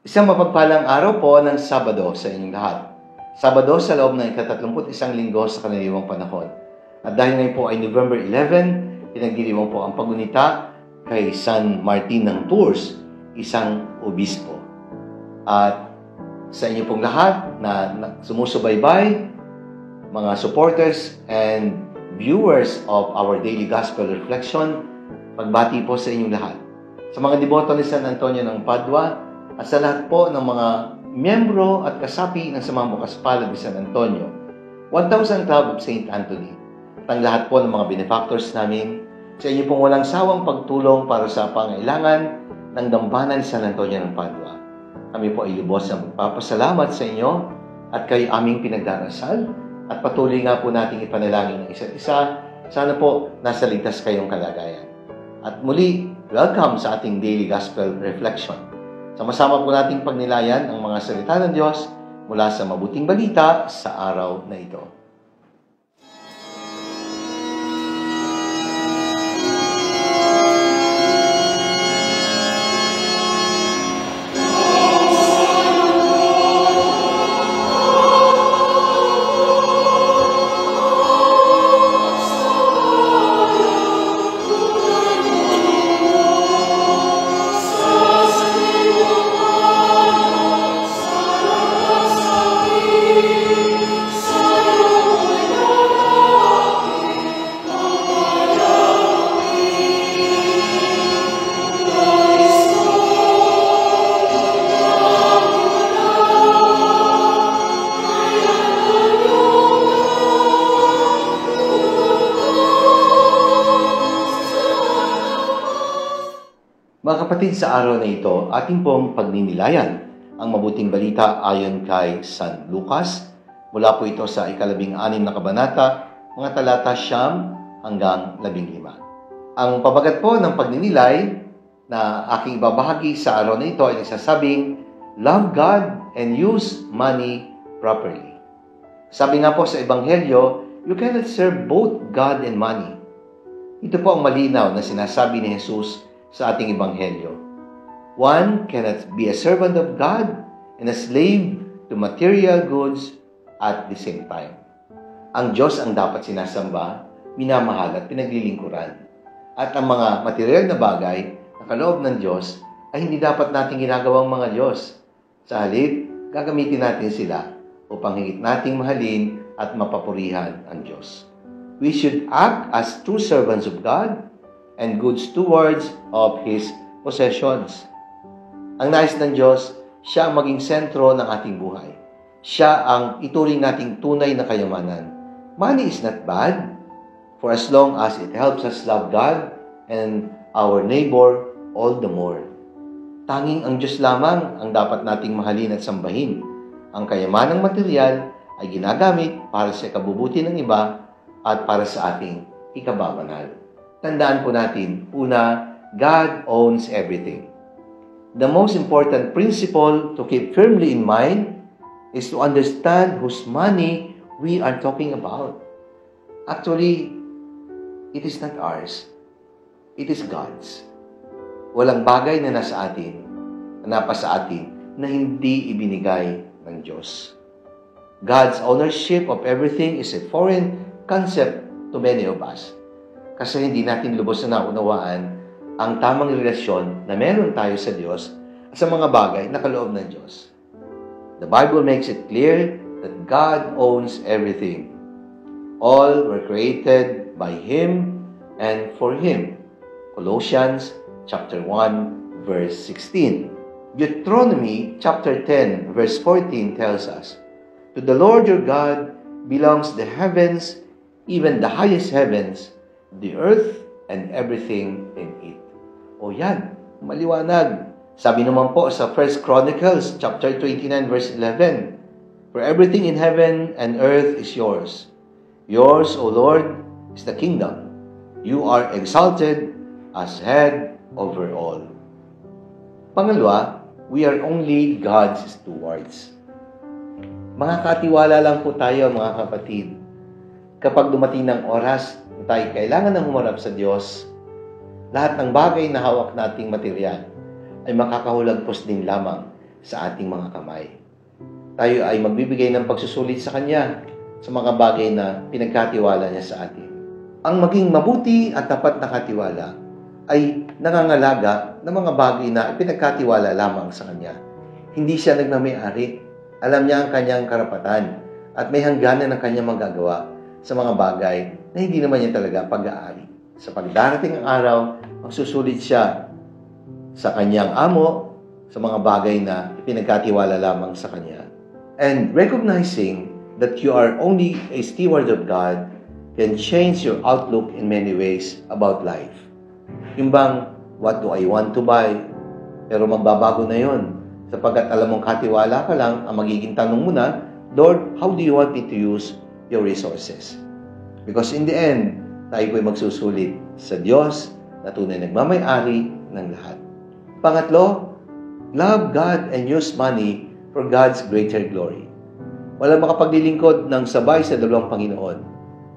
Isang mapagpalang araw po ng Sabado sa inyong lahat. Sabado sa loob ng ika-31 linggo sa kanaliwang panahon. At dahil ngayon po ay November 11, pinagdiriwang po ang pagunita kay San Martin ng Tours, isang obispo. At sa inyo pong lahat na sumusubaybay, mga supporters and viewers of our daily gospel reflection, pagbati po sa inyong lahat. Sa mga deboto ni San Antonio ng Padua, at sa lahat po ng mga miyembro at kasapi ng Samang Bukas Palad ni San Antonio, 1000 Club of St. Anthony, at ang lahat po ng mga benefactors namin, sa inyo pong walang sawang pagtulong para sa pangailangan ng Dambana ni San Antonio ng Padua. Kami po ay lubos na magpapasalamat sa inyo at kayo aming pinagdarasal at patuloy nga po nating ipanalangin ng isa't isa. Sana po nasa ligtas kayong kalagayan. At muli, welcome sa ating Daily Gospel Reflection. Sama-sama po nating pagnilayan ang mga salita ng Diyos mula sa mabuting balita sa araw na ito. Mga kapatid, sa araw na ito, ating pong pagninilayan ang mabuting balita ayon kay San Lucas. Mula po ito sa ika-16 na kabanata, mga talata 9 hanggang 15. Ang pabagat po ng pagninilay na aking ibabahagi sa araw na ito ay nagsasabing, love God and use money properly. Sabi nga po sa Ebanghelyo, you cannot serve both God and money. Ito po ang malinaw na sinasabi ni Jesus sa ating Ebanghelyo. One cannot be a servant of God and a slave to material goods at the same time. Ang Diyos ang dapat sinasamba, minamahal at pinaglilingkuran. At ang mga material na bagay na kaloob ng Diyos ay hindi dapat nating ginagawang mga Diyos. Sa halip, gagamitin natin sila upang higit nating mahalin at mapapurihan ang Diyos. We should act as true servants of God and good stewards of His possessions. Ang nais ng Diyos, siya ang maging sentro ng ating buhay. Siya ang ituring nating tunay na kayamanan. Money is not bad, for as long as it helps us love God and our neighbor all the more. Tanging ang Diyos lamang ang dapat nating mahalin at sambahin. Ang kayamanang material ay ginagamit para sa ikabubuti ng iba at para sa ating ikababanal. Tandaan po natin, una, God owns everything. The most important principle to keep firmly in mind is to understand whose money we are talking about. Actually, it is not ours. It is God's. Walang bagay na nasa atin, na napasa atin, na hindi ibinigay ng Diyos. God's ownership of everything is a foreign concept to many of us. Kasi hindi natin lubos na naunawaan ang tamang relasyon na meron tayo sa Diyos at sa mga bagay na kaloob ng Diyos. The Bible makes it clear that God owns everything. All were created by Him and for Him. Colossians chapter 1, verse 16. Deuteronomy chapter 10, verse 14 tells us, to the Lord your God belongs the heavens, even the highest heavens, the earth and everything in it. O yan, maliwanag. Sabi naman po sa 1 Chronicles chapter 29 verse 11, for everything in heaven and earth is yours. Yours, O Lord, is the kingdom. You are exalted as head over all. Pangalawa, we are only God's stewards. Mga katiwala lang po tayo, mga kapatid. Kapag dumating ng oras, tayo kailangan ng humarap sa Diyos, lahat ng bagay na hawak nating material ay makakahulagpos din lamang sa ating mga kamay. Tayo ay magbibigay ng pagsusulit sa Kanya sa mga bagay na pinagkatiwala niya sa atin. Ang maging mabuti at tapat na katiwala ay nangangalaga ng mga bagay na pinagkatiwala lamang sa Kanya. Hindi siya nagmamay-ari. Alam niya ang kanyang karapatan at may hangganan ng kanyang magagawa sa mga bagay na hindi naman niya talaga pag-aari. Sa pagdarating ang araw, magsusulit siya sa kanyang amo sa mga bagay na ipinagkatiwala lamang sa Kanya. And recognizing that you are only a steward of God can change your outlook in many ways about life. Yung bang, what do I want to buy? Pero magbabago na yon, sapagkat alam mong katiwala ka lang, ang magiging tanong mo na, Lord, how do you want me to use your resources? Because in the end, tayo po'y magsusulit sa Diyos na tunay nagmamay-ari ng lahat. Pangatlo, love God and use money for God's greater glory. Walang makapaglilingkod ng sabay sa dalawang Panginoon.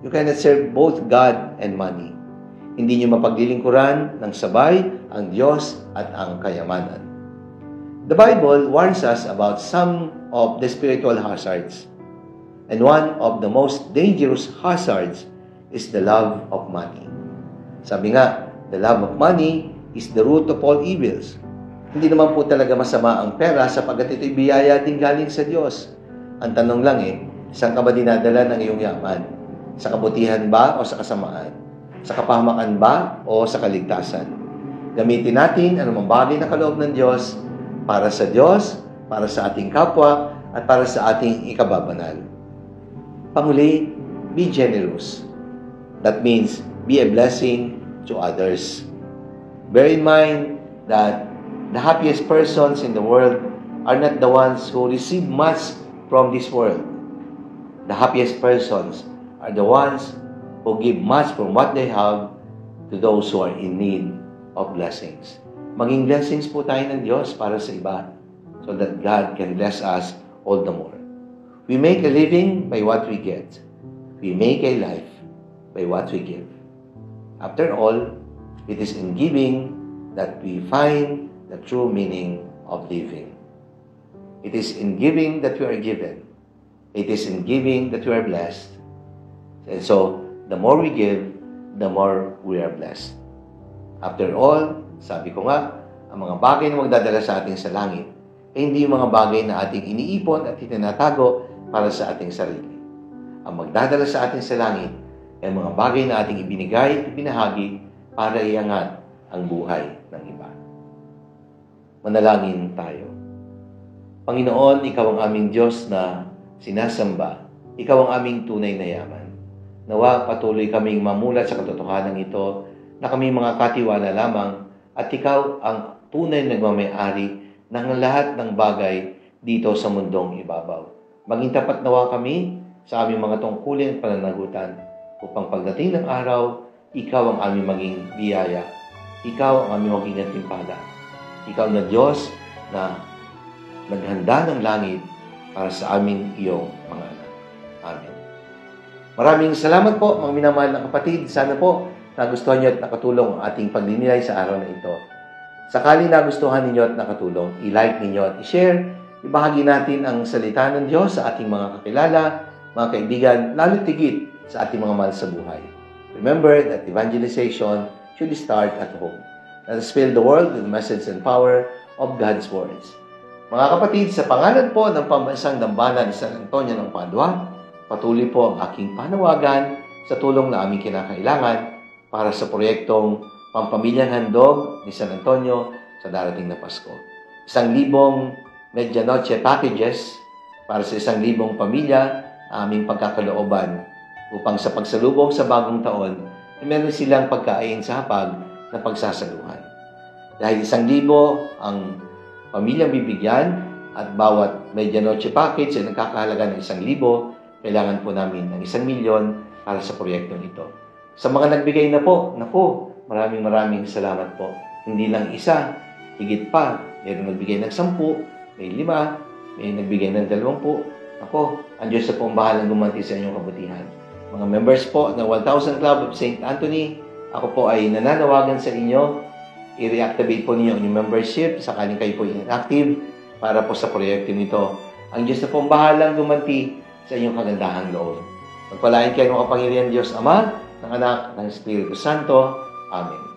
You cannot serve both God and money. Hindi niyo mapaglilingkuran ng sabay ang Diyos at ang kayamanan. The Bible warns us about some of the spiritual hazards. And one of the most dangerous hazards is the love of money. Sabi nga, the love of money is the root of all evils. Hindi naman po talaga masama ang pera sapagkat ito'y biyaya din galing sa Diyos. Ang tanong lang saan ka ba dinadala ng iyong yaman? Sa kabutihan ba o sa kasamaan? Sa kapahamakan ba o sa kaligtasan? Gamitin natin anumang bagay na kaloob ng Diyos para sa Diyos, para sa ating kapwa, at para sa ating ikababanal. Panghuli, be generous. That means, be a blessing to others. Bear in mind that the happiest persons in the world are not the ones who receive much from this world. The happiest persons are the ones who give much from what they have to those who are in need of blessings. Maging blessings po tayo ng Diyos para sa iba so that God can bless us all the more. We make a living by what we get. We make a life by what we give. After all, it is in giving that we find the true meaning of living. It is in giving that we are given. It is in giving that we are blessed. And so, the more we give, the more we are blessed. After all, sabi ko nga, ang mga bagay na magdadala sa ating sa langit ay hindi yung mga bagay na ating iniipon at itinatago para sa ating sarili. Ang magdadala sa ating sa langit ay mga bagay na ating ibinigay at ibinahagi para iangat ang buhay ng iba. Manalangin tayo. Panginoon, Ikaw ang aming Diyos na sinasamba. Ikaw ang aming tunay na yaman. Nawa patuloy kaming mamulat sa katotohanan ito na kami mga katiwala lamang at Ikaw ang tunay na nagmamay-ari ng lahat ng bagay dito sa mundong ibabaw. Maging tapat nawa kami sa aming mga tungkulin at pananagutan upang pagdating ng araw, Ikaw ang aming maging biyaya. Ikaw ang aming maging gantimpala. Ikaw na Diyos na naghanda ng langit para sa aming iyong mga anak. Amen. Maraming salamat po, mga minamahal na kapatid. Sana po nagustuhan niyo at nakatulong ang ating pagninilay sa araw na ito. Sakali nagustuhan ninyo at nakatulong, i-like ninyo at i-share. Ibahagi natin ang salita ng Diyos sa ating mga kakilala, mga kaibigan, lalo tigit sa ating mga mahal sa buhay. Remember that evangelization should start at home. Let us fill the world with the message and power of God's words. Mga kapatid, sa pangalan po ng Pambansang Dambana ni San Antonio ng Padua, patuloy po ang aking panawagan sa tulong na aming kinakailangan para sa proyektong Pampamilyang Handog ni San Antonio sa darating na Pasko. 1,000 medianoche packages para sa 1,000 pamilya na aming pagkakalooban upang sa pagsalubong sa bagong taon ay meron silang pagkain sa hapag na pagsasaluhan. Dahil 1,000 ang pamilyang bibigyan at bawat medianoche package ay nagkakahalaga ng 1,000, kailangan po namin ng 1,000,000 para sa proyektong ito. Sa mga nagbigay na po, naku, maraming salamat po. Hindi lang isa, higit pa. Mayroong nagbigay ng 10, may 5, may nagbigay ng 20. Ako, ang Diyos na po ang bahalang gumanti sa inyong kabutihan. Mga members po ng 1,000 Club of St. Anthony, ako po ay nananawagan sa inyo. I-reactivate po ninyo ang inyong membership sakaling kayo po inactive para po sa proyekto nito. Ang Diyos na pong bahalang gumanti sa inyong kagandahang loob. Magpalain kayo ng kapangyarihan Diyos Ama, ng Anak, ng Espiritu Santo. Amen.